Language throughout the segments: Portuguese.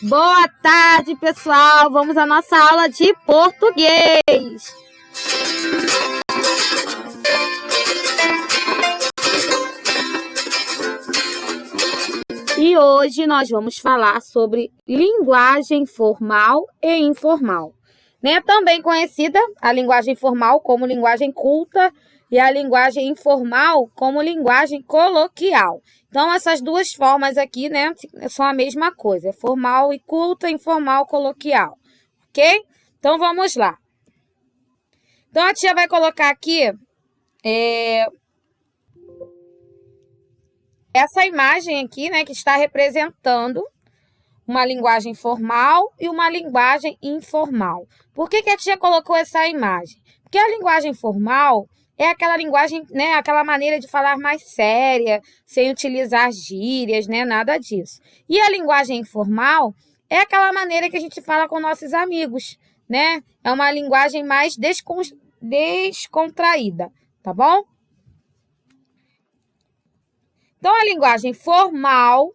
Boa tarde, pessoal! Vamos à nossa aula de português. E hoje nós vamos falar sobre linguagem formal e informal, né? Também conhecida a linguagem formal como linguagem culta e a linguagem informal como linguagem coloquial. Então, essas duas formas aqui, né, são a mesma coisa, formal e culta, informal, coloquial, ok? Então, vamos lá. Então, a tia vai colocar aqui essa imagem aqui, né, que está representando uma linguagem formal e uma linguagem informal. Por que a tia colocou essa imagem? Porque a linguagem formal é aquela linguagem, né, aquela maneira de falar mais séria, sem utilizar gírias, né, nada disso. E a linguagem informal é aquela maneira que a gente fala com nossos amigos, né? É uma linguagem mais descontraída, tá bom? Então, a linguagem formal,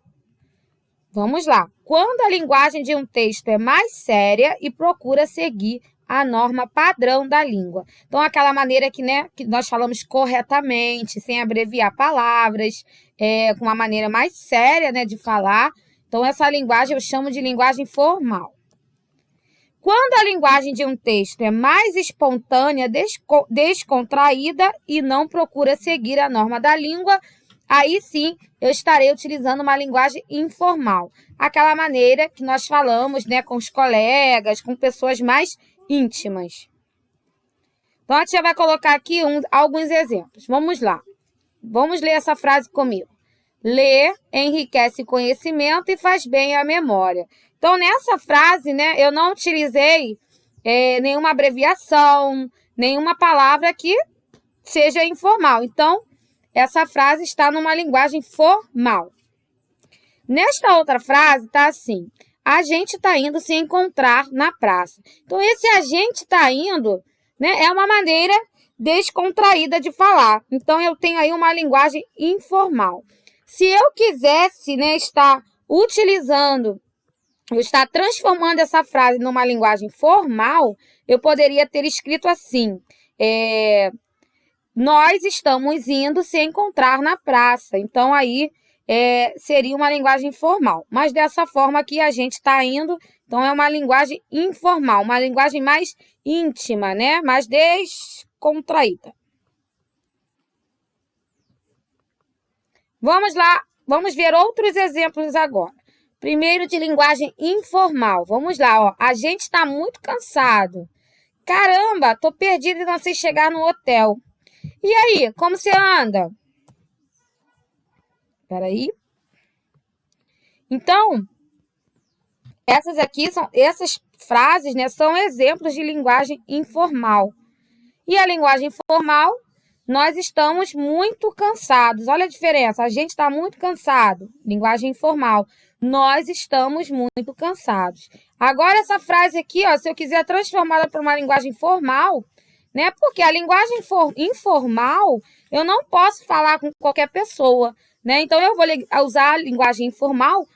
vamos lá. Quando a linguagem de um texto é mais séria e procura seguir a norma padrão da língua. Então, aquela maneira que, né, que nós falamos corretamente, sem abreviar palavras, com uma maneira mais séria, né, de falar. Então, essa linguagem eu chamo de linguagem formal. Quando a linguagem de um texto é mais espontânea, descontraída e não procura seguir a norma da língua, aí sim eu estarei utilizando uma linguagem informal. Aquela maneira que nós falamos, né, com os colegas, com pessoas mais íntimas. Então, a tia vai colocar aqui alguns exemplos. Vamos lá. Vamos ler essa frase comigo. Ler enriquece conhecimento e faz bem à memória. Então, nessa frase, né, eu não utilizei nenhuma abreviação, nenhuma palavra que seja informal. Então, essa frase está numa linguagem formal. Nesta outra frase, está assim. A gente está indo se encontrar na praça. Então, esse a gente está indo, né, é uma maneira descontraída de falar. Então, eu tenho aí uma linguagem informal. Se eu quisesse, né, estar utilizando, eu estar transformando essa frase numa linguagem formal, eu poderia ter escrito assim, nós estamos indo se encontrar na praça. Então, aí seria uma linguagem formal. Mas dessa forma aqui a gente está indo, então é uma linguagem informal, uma linguagem mais íntima, né? Mais descontraída. Vamos lá, vamos ver outros exemplos agora. Primeiro de linguagem informal. Vamos lá, ó. A gente está muito cansado. Caramba, tô perdido e não sei chegar no hotel. E aí, como você anda? Espera aí. Então, essas frases, né, são exemplos de linguagem informal. E a linguagem formal, nós estamos muito cansados. Olha a diferença, a gente está muito cansado. Linguagem informal, nós estamos muito cansados. Agora, essa frase aqui, ó, se eu quiser transformá-la para uma linguagem formal, né, porque a linguagem informal, eu não posso falar com qualquer pessoa, né? Então, eu vou usar a linguagem informal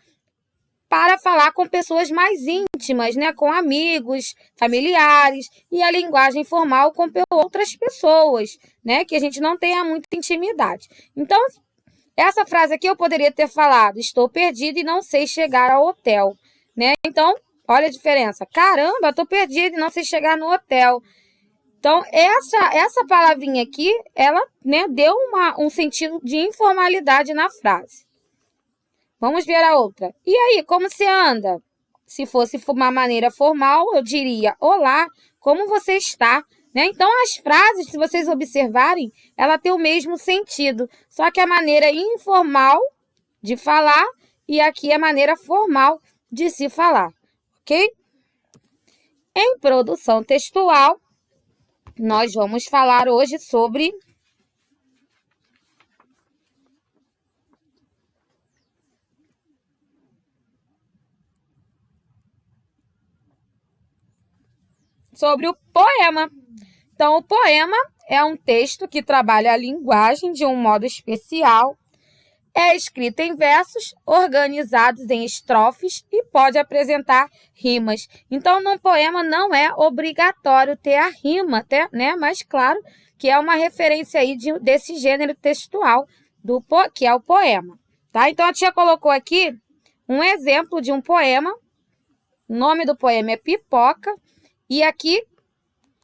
para falar com pessoas mais íntimas, né? Com amigos, familiares, e a linguagem formal com outras pessoas, né? Que a gente não tenha muita intimidade. Então, essa frase aqui eu poderia ter falado, estou perdido e não sei chegar ao hotel, né? Então, olha a diferença. Caramba, estou perdido e não sei chegar no hotel. Então, essa palavrinha aqui, ela, né, deu um sentido de informalidade na frase. Vamos ver a outra. E aí, como você anda? Se fosse uma maneira formal, eu diria, olá, como você está? Né? Então, as frases, se vocês observarem, ela tem o mesmo sentido. Só que a maneira informal de falar e aqui a maneira formal de se falar. Ok? Em produção textual, nós vamos falar hoje sobre o poema. Então, o poema é um texto que trabalha a linguagem de um modo especial. É escrita em versos organizados em estrofes e pode apresentar rimas. Então, num poema não é obrigatório ter a rima, né? Mas claro que é uma referência aí desse gênero textual que é o poema, tá? Então, a tia colocou aqui um exemplo de um poema. O nome do poema é Pipoca. E aqui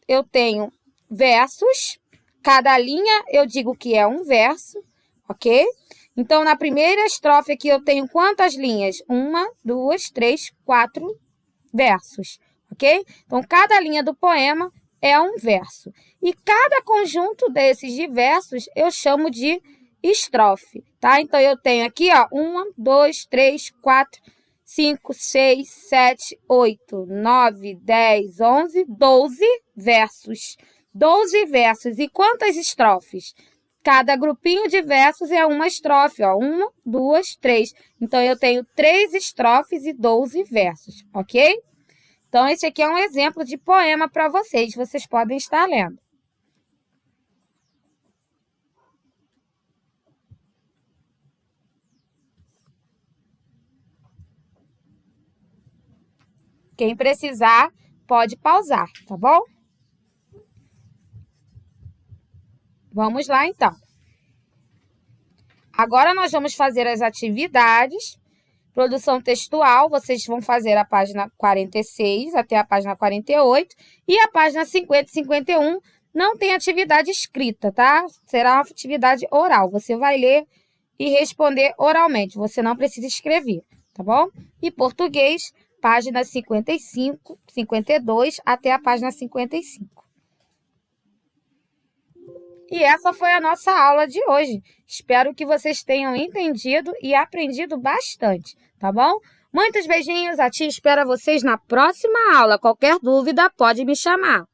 eu tenho versos. Cada linha eu digo que é um verso, ok? Então, na primeira estrofe aqui eu tenho quantas linhas? 1, 2, 3, 4 versos, ok? Então, cada linha do poema é um verso. E cada conjunto desses de versos eu chamo de estrofe, tá? Então, eu tenho aqui, ó, 1, 2, 3, 4, 5, 6, 7, 8, 9, 10, 11, 12 versos. 12 versos. E quantas estrofes? Cada grupinho de versos é uma estrofe, ó. 1, 2, 3. Então, eu tenho 3 estrofes e 12 versos, ok? Então, esse aqui é um exemplo de poema para vocês. Vocês podem estar lendo. Quem precisar, pode pausar, tá bom? Vamos lá, então. Agora, nós vamos fazer as atividades. Produção textual, vocês vão fazer a página 46 até a página 48. E a página 50 e 51 não tem atividade escrita, tá? Será uma atividade oral. Você vai ler e responder oralmente. Você não precisa escrever, tá bom? E português, página 55, 52 até a página 55. E essa foi a nossa aula de hoje. Espero que vocês tenham entendido e aprendido bastante, tá bom? Muitos beijinhos, a tia espera vocês na próxima aula. Qualquer dúvida, pode me chamar.